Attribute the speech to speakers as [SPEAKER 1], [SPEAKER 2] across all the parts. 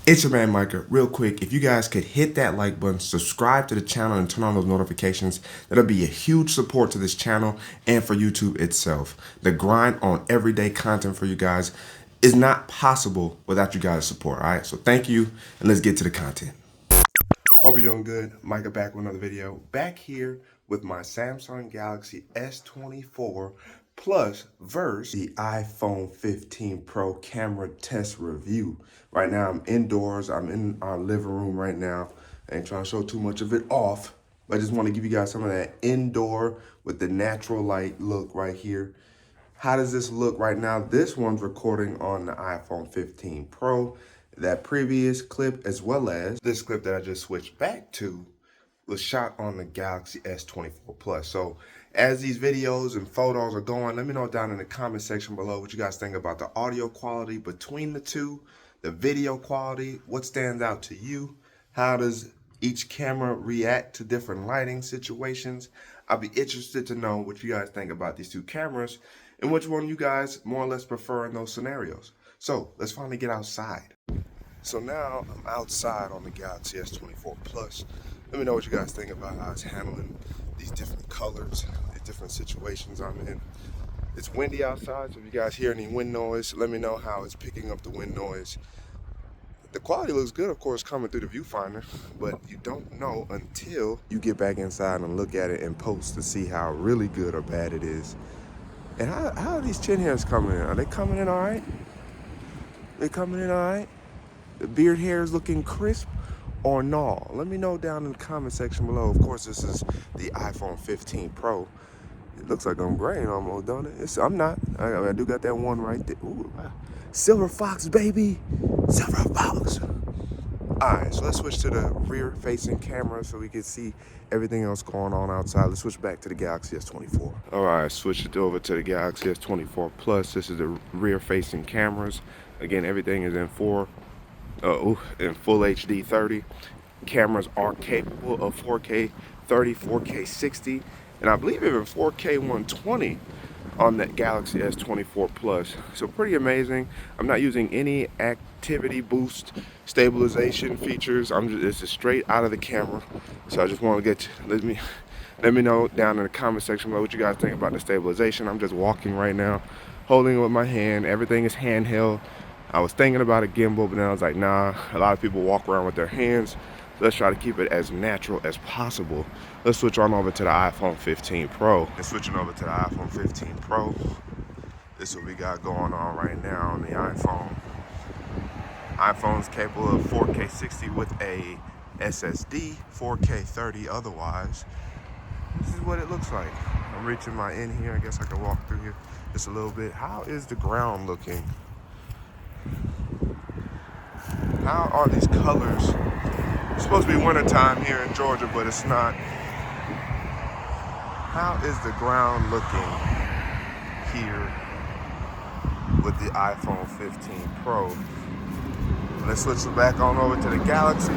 [SPEAKER 1] It's your man Micah. Real quick, if you guys could hit that like button, subscribe to the channel, and turn on those notifications, that'll be a huge support to this channel and for YouTube itself. The grind on everyday content for you guys is not possible without you guys' support, all right? So thank you, and let's get to the content. Hope you're doing good. Micah back with another video. Back here with my Samsung Galaxy S24 Plus versus the iPhone 15 Pro camera test review. Right now I'm indoors. I'm in our living room right now. I ain't trying to show too much of it off, but I just want to give you guys some of that indoor with the natural light look right here. How does this look right now? This one's recording on the iPhone 15 Pro. That previous clip, as well as this clip that I just switched back to, was shot on the Galaxy S24 Plus. So as these videos and photos are going, let me know down in the comment section below what you guys think about the audio quality between the two, the video quality, what stands out to you, how does each camera react to different lighting situations. I'll be interested to know what you guys think about these two cameras and which one you guys more or less prefer in those scenarios. So let's finally get outside. So now I'm outside on the Galaxy S24 Plus. Let me know what you guys think about how it's handling these different colors, these different situations I'm in. It's windy outside, so if you guys hear any wind noise, let me know how it's picking up the wind noise. The quality looks good, of course, coming through the viewfinder, but you don't know until you get back inside and look at it in post to see how really good or bad it is. And how are these chin hairs coming in? Are they coming in all right? They coming in all right? The beard hair is looking crisp or no? Let me know down in the comment section below. Of course, this is the iPhone 15 Pro. It looks like I'm graying almost, don't it? I'm not. I do got that one right there. Ooh, wow. Silver Fox, baby. Silver Fox. All right, so let's switch to the rear-facing camera so we can see everything else going on outside. Let's switch back to the Galaxy S24. All right, switch it over to the Galaxy S24 Plus. This is the rear-facing cameras. Again, everything is in full HD 30. Cameras are capable of 4K 30, 4K 60, and I believe even 4K 120 on that Galaxy S24 Plus. So pretty amazing. I'm not using any activity boost stabilization features. It's just straight out of the camera. So I just want to let me know down in the comment section below what you guys think about the stabilization. I'm just walking right now, holding it with my hand. Everything is handheld. I was thinking about a gimbal, but then I was like, nah, a lot of people walk around with their hands. So let's try to keep it as natural as possible. Let's switch on over to the iPhone 15 Pro. And switching over to the iPhone 15 Pro, this is what we got going on right now on the iPhone. iPhone's capable of 4K 60 with a SSD, 4K 30 otherwise. This is what it looks like. I'm reaching my end here. I guess I can walk through here just a little bit. How is the ground looking? How are these colors? It's supposed to be wintertime here in Georgia, but it's not. How is the ground looking here with the iPhone 15 Pro? Let's switch it back on over to the Galaxy.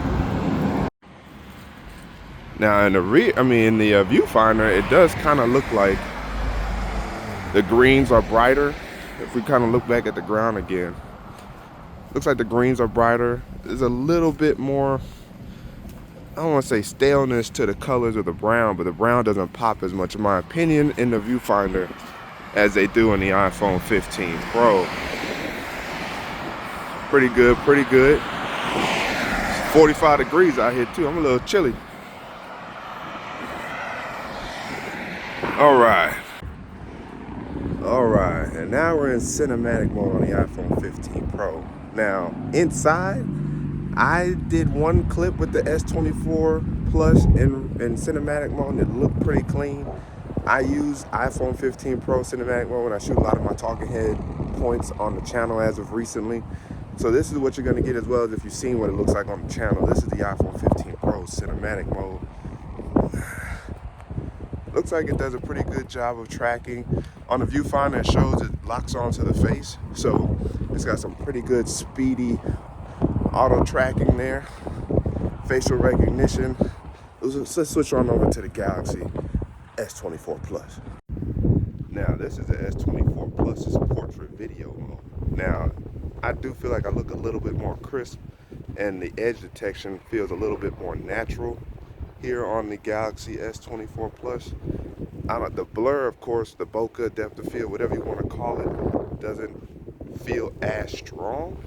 [SPEAKER 1] Now in the viewfinder, it does kind of look like the greens are brighter. If we kind of look back at the ground again, looks like the greens are brighter. There's a little bit more, I don't want to say staleness to the colors of the brown, but the brown doesn't pop as much, in my opinion, in the viewfinder as they do in the iPhone 15 Pro. Pretty good, pretty good. It's 45 degrees out here too. I'm a little chilly. All right, and now we're in cinematic mode on the iPhone 15 Pro. Now, inside, I did one clip with the S24 Plus in cinematic mode, and it looked pretty clean. I use iPhone 15 Pro cinematic mode when I shoot a lot of my talking head points on the channel as of recently. So this is what you're gonna get, as well as if you've seen what it looks like on the channel. This is the iPhone 15 Pro cinematic mode. Looks like it does a pretty good job of tracking. On the viewfinder, it shows it locks onto the face. So it's got some pretty good speedy auto tracking there. Facial recognition. Let's switch on over to the Galaxy S24 Plus. Now this is the S24 Plus's portrait video mode. Now I do feel like I look a little bit more crisp, and the edge detection feels a little bit more natural here on the Galaxy S24 Plus. The blur, of course, the bokeh, depth of field, whatever you want to call it, doesn't feel as strong,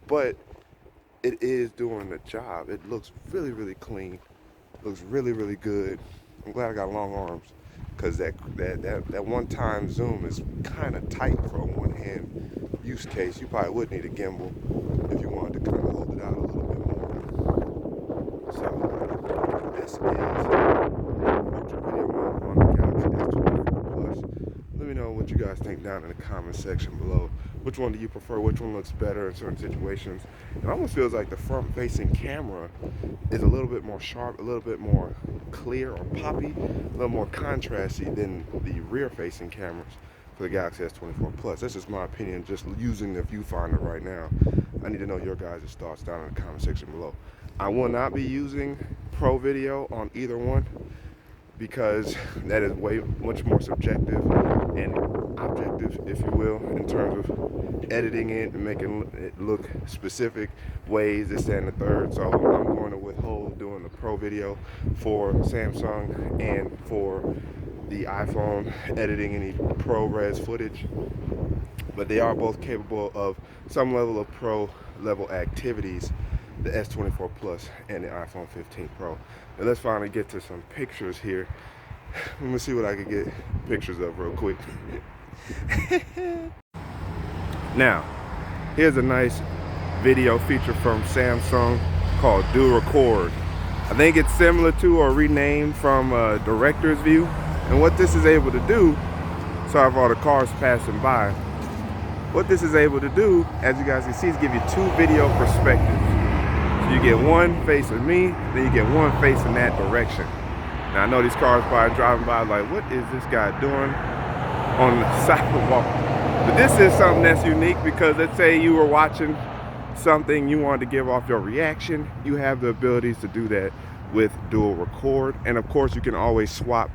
[SPEAKER 1] but it is doing the job. It looks really, really clean. Looks really, really good. I'm glad I got long arms, because that one-time zoom is kind of tight for a one-hand use case. You probably would need a gimbal if you wanted to kind of hold it out a little bit more. So this is Ultra Video Mode on the Galaxy S24 Plus. Let me know what you guys think down in the comment section below. Which one do you prefer? Which one looks better in certain situations? It almost feels like the front-facing camera is a little bit more sharp, a little bit more clear or poppy, a little more contrasty than the rear-facing cameras for the Galaxy S24 Plus. That's just my opinion, just using the viewfinder right now. I need to know your guys' thoughts down in the comment section below. I will not be using Pro Video on either one, because that is way much more subjective and objective, if you will, in terms of editing it and making it look specific ways, this, that, and the third. So I'm going to withhold doing the Pro Video for Samsung and for the iPhone, editing any ProRes footage. But they are both capable of some level of pro level activities, the S24 Plus and the iPhone 15 Pro. Now let's finally get to some pictures here. Let me see what I can get pictures of real quick. Now, here's a nice video feature from Samsung called Dual Record. I think it's similar to or renamed from Director's View. And what this is able to do, sorry for all the cars passing by, what this is able to do, as you guys can see, is give you two video perspectives. So you get one facing me, then you get one facing that direction. Now I know these cars probably driving by like, what is this guy doing on the sidewalk? But this is something that's unique, because let's say you were watching something, you wanted to give off your reaction, you have the abilities to do that with Dual Record. And of course you can always swap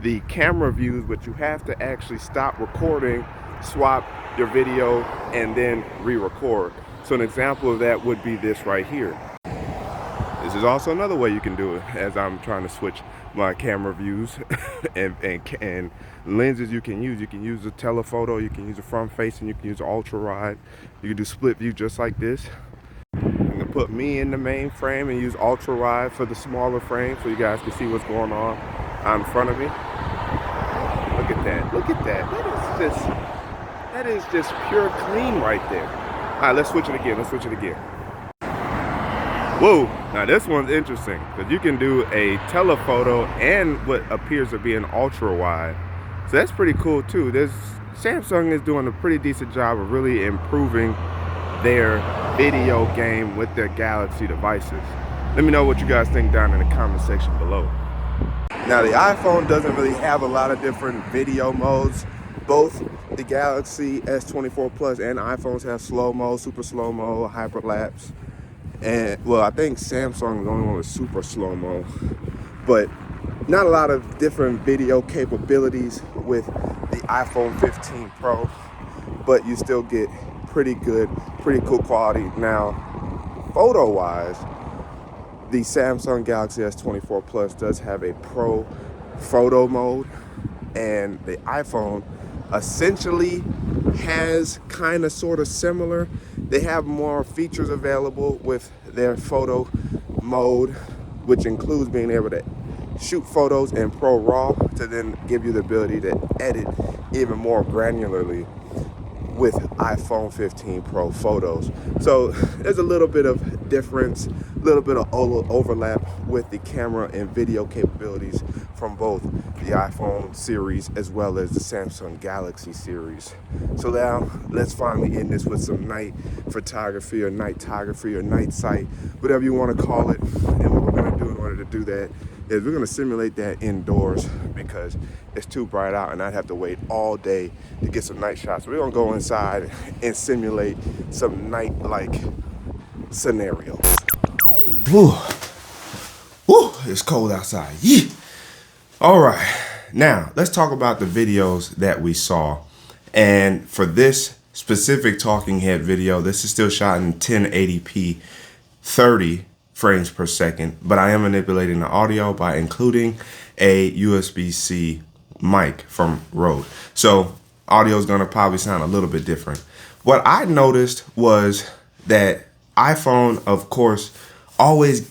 [SPEAKER 1] the camera views, but you have to actually stop recording, swap your video, and then re-record. So an example of that would be this right here. This is also another way you can do it, as I'm trying to switch my camera views and lenses you can use. You can use a telephoto, you can use a front facing, you can use an ultra wide, you can do split view just like this. I'm gonna put me in the main frame and use ultra wide for the smaller frame so you guys can see what's going on in front of me. Look at that, look at that. That is just pure clean right there. All right, let's switch it again, let's switch it again. Whoa, now this one's interesting, because you can do a telephoto and what appears to be an ultra wide. So that's pretty cool too. Samsung is doing a pretty decent job of really improving their video game with their Galaxy devices. Let me know what you guys think down in the comment section below. Now the iPhone doesn't really have a lot of different video modes. Both the Galaxy S24 Plus and iPhones have slow-mo, super slow-mo, hyperlapse. And well, I think Samsung is the only one with super slow-mo, but not a lot of different video capabilities with the iPhone 15 Pro, but you still get pretty good, pretty cool quality. Now, photo-wise, the Samsung Galaxy S24 Plus does have a Pro photo mode, and the iPhone essentially has kind of sort of similar. They have more features available with their photo mode, which includes being able to shoot photos in Pro RAW to then give you the ability to edit even more granularly with iPhone 15 Pro photos. So there's a little bit of difference, a little bit of overlap with the camera and video capabilities from both the iPhone series as well as the Samsung Galaxy series. So now let's finally end this with some night photography or nightography or night sight, whatever you want to call it. And what we're going to do in order to do that is we're going to simulate that indoors, because it's too bright out and I'd have to wait all day to get some night shots. So we're going to go inside and simulate some night-like scenarios. Woo. Woo, it's cold outside. Yeah. All right, now let's talk about the videos that we saw. And for this specific talking head video. This is still shot in 1080p 30 frames per second, but I am manipulating the audio by including a USB-C mic from Rode. So audio is going to probably sound a little bit different. What I noticed was that iPhone, of course, always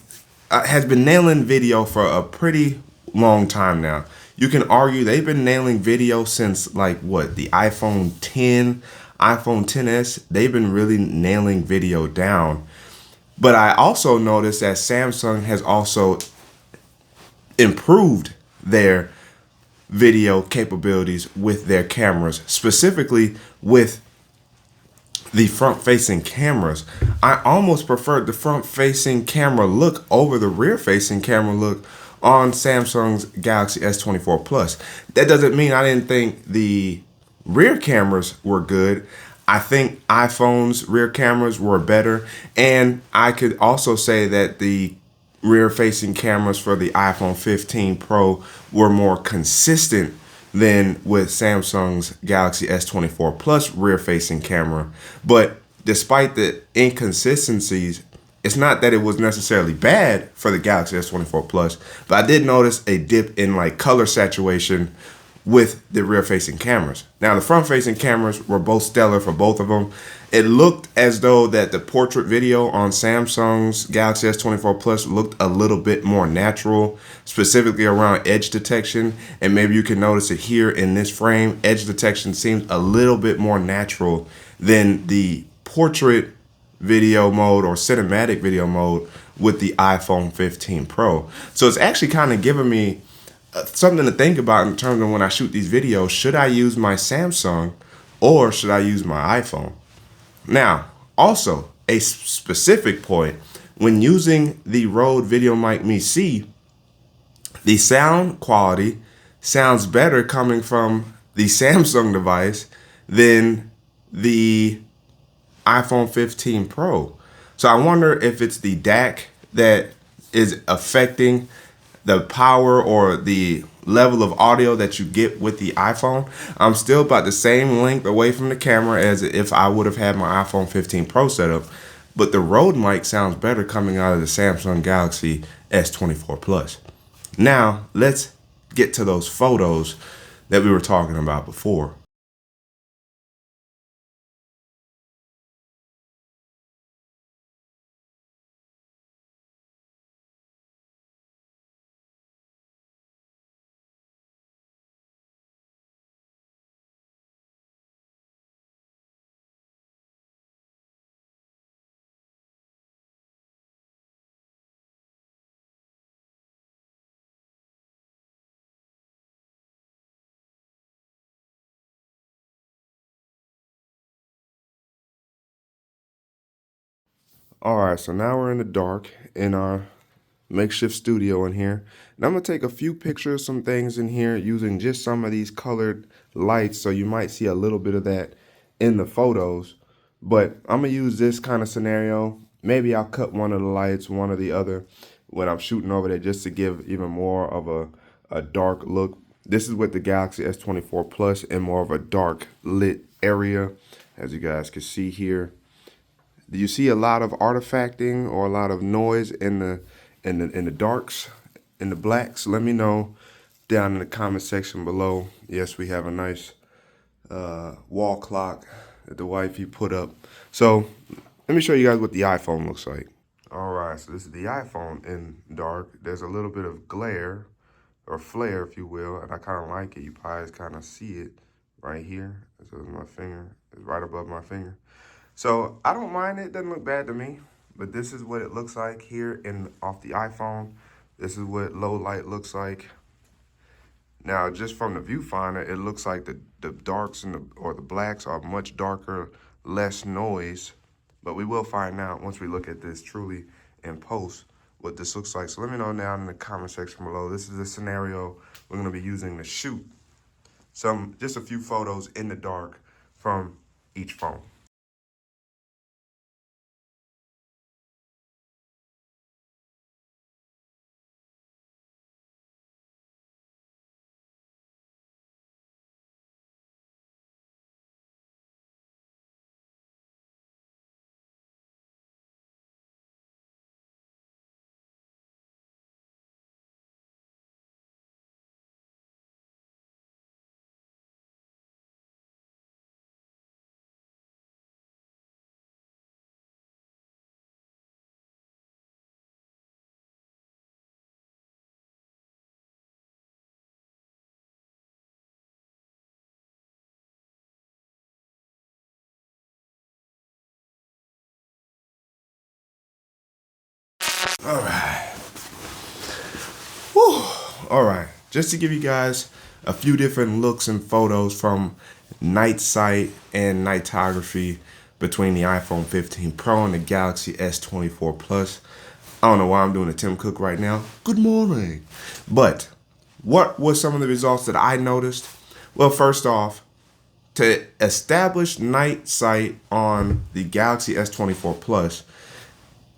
[SPEAKER 1] has been nailing video for a pretty long time now. You can argue they've been nailing video since like what, the iPhone 10, iPhone 10s. They've been really nailing video down. But I also noticed that Samsung has also improved their video capabilities with their cameras, specifically with the front-facing cameras. I almost preferred the front-facing camera look over the rear-facing camera look on Samsung's Galaxy S24 Plus. That doesn't mean I didn't think the rear cameras were good. I think iPhone's rear cameras were better, and I could also say that the rear-facing cameras for the iPhone 15 Pro were more consistent than with Samsung's Galaxy S24 Plus rear-facing camera. But despite the inconsistencies, it's not that it was necessarily bad for the Galaxy S24 Plus, but I did notice a dip in like color saturation with the rear-facing cameras. Now, the front-facing cameras were both stellar for both of them. It looked as though that the portrait video on Samsung's Galaxy S24 Plus looked a little bit more natural, specifically around edge detection. And maybe you can notice it here in this frame. Edge detection seems a little bit more natural than the portrait video mode or cinematic video mode with the iPhone 15 Pro. So it's actually kind of giving me something to think about in terms of when I shoot these videos. Should I use my Samsung or should I use my iPhone? Now, also a specific point, when using the Rode VideoMic Me-C, the sound quality sounds better coming from the Samsung device than the iPhone 15 Pro. So I wonder if it's the DAC that is affecting the power or the level of audio that you get with the iPhone. I'm still about the same length away from the camera as if I would have had my iPhone 15 Pro set up, but the Rode mic sounds better coming out of the Samsung Galaxy S24 Plus. Now, let's get to those photos that we were talking about before. All right, so now we're in the dark in our makeshift studio in here. And I'm gonna take a few pictures, some things in here using just some of these colored lights. So you might see a little bit of that in the photos, but I'm gonna use this kind of scenario. Maybe I'll cut one of the lights, one or the other when I'm shooting over there just to give even more of a dark look. This is with the Galaxy S24 Plus in more of a dark lit area, as you guys can see here. Do you see a lot of artifacting or a lot of noise in the darks, in the blacks? Let me know down in the comment section below. Yes, we have a nice wall clock that the wifey put up. So let me show you guys what the iPhone looks like. All right, so this is the iPhone in dark. There's a little bit of glare or flare, if you will, and I kind of like it. You probably kind of see it right here. This is my finger. It's right above my finger. So I don't mind it. It doesn't look bad to me. But this is what it looks like here off the iPhone. This is what low light looks like. Now, just from the viewfinder, it looks like the darks or the blacks are much darker, less noise. But we will find out once we look at this truly in post what this looks like. So let me know down in the comment section below. This is the scenario we're going to be using to shoot just a few photos in the dark from each phone. All right. Whew. All right. Just to give you guys a few different looks and photos from night sight and nightography between the iPhone 15 Pro and the Galaxy S24 Plus. I don't know why I'm doing a Tim Cook right now. Good morning. But what were some of the results that I noticed? Well, first off, to establish night sight on the Galaxy S24 Plus,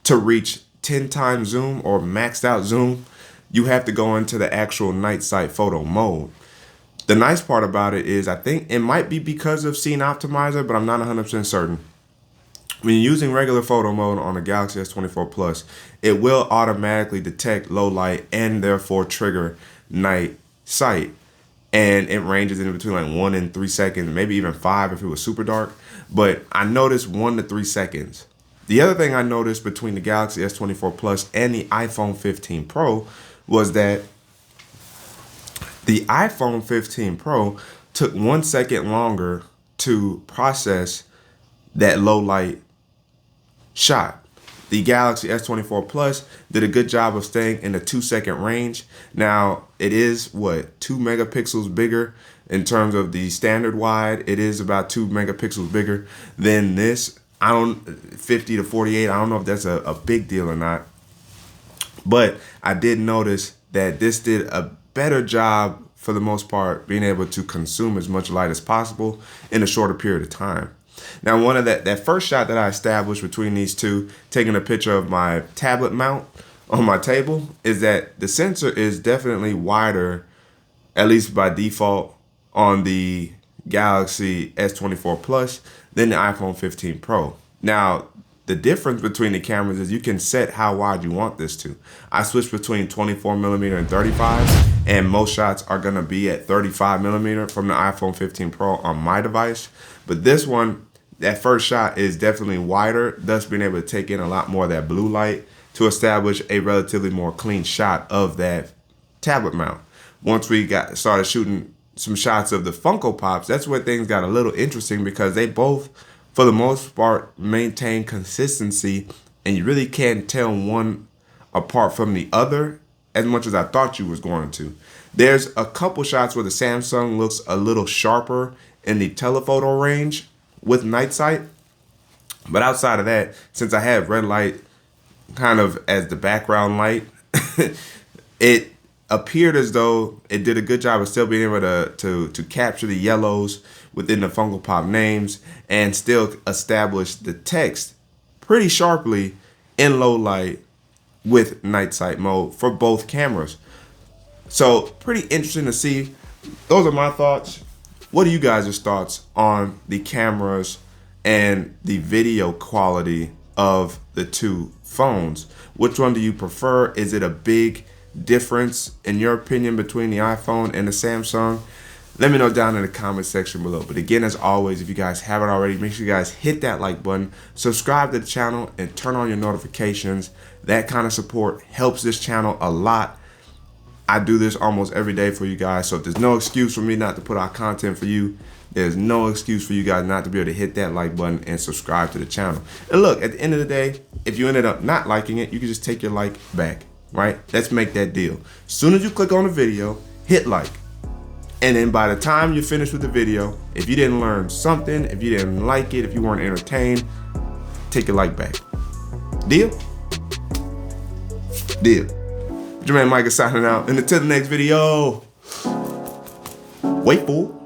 [SPEAKER 1] to reach 10 times zoom or maxed out zoom, you have to go into the actual night sight photo mode. The nice part about it is I think it might be because of Scene Optimizer, but I'm not 100% certain. When you're using regular photo mode on the Galaxy S24 Plus, it will automatically detect low light and therefore trigger night sight. And it ranges in between like 1 and 3 seconds, maybe even 5 if it was super dark. But I noticed 1 to 3 seconds. The other thing I noticed between the Galaxy S24 Plus and the iPhone 15 Pro was that the iPhone 15 Pro took 1 second longer to process that low light shot. The Galaxy S24 Plus did a good job of staying in the 2-second range. Now, it is, 2 megapixels bigger in terms of the standard wide. It is about 2 megapixels bigger than this. 50 to 48, I don't know if that's a big deal or not. But I did notice that this did a better job, for the most part, being able to consume as much light as possible in a shorter period of time. Now, one of that first shot that I established between these two, taking a picture of my tablet mount on my table, is that the sensor is definitely wider, at least by default, on the Galaxy S24 Plus than the iPhone 15 Pro. Now, the difference between the cameras is you can set how wide you want this to. I switched between 24mm and 35, and most shots are gonna be at 35mm from the iPhone 15 Pro on my device. But this one, that first shot is definitely wider, thus being able to take in a lot more of that blue light to establish a relatively more clean shot of that tablet mount. Once we started shooting some shots of the Funko Pops, that's where things got a little interesting, because they both, for the most part, maintain consistency, and you really can't tell one apart from the other as much as I thought you was going to. There's a couple shots where the Samsung looks a little sharper in the telephoto range with night sight, but outside of that, since I have red light kind of as the background light, it appeared as though it did a good job of still being able to capture the yellows within the Funko Pop names and still establish the text pretty sharply in low light with night sight mode for both cameras. So pretty interesting to see. Those are my thoughts. What are you guys' thoughts on the cameras and the video quality of the two phones? Which one do you prefer? Is it a big difference in your opinion between the iPhone and the Samsung? Let me know down in the comment section below. But again, as always, if you guys haven't already, make sure you guys hit that like button, subscribe to the channel, and turn on your notifications. That kind of support helps this channel a lot. I do this almost every day for you guys, so if there's no excuse for me not to put out content for you, there's no excuse for you guys not to be able to hit that like button and subscribe to the channel. And look, at the end of the day, if you ended up not liking it, you can just take your like back, right? Let's make that deal. As soon as you click on the video, hit like. And then by the time you're finished with the video, if you didn't learn something, if you didn't like it, if you weren't entertained, take your like back. Deal? Deal. Your man Micah signing out. And until the next video, wait for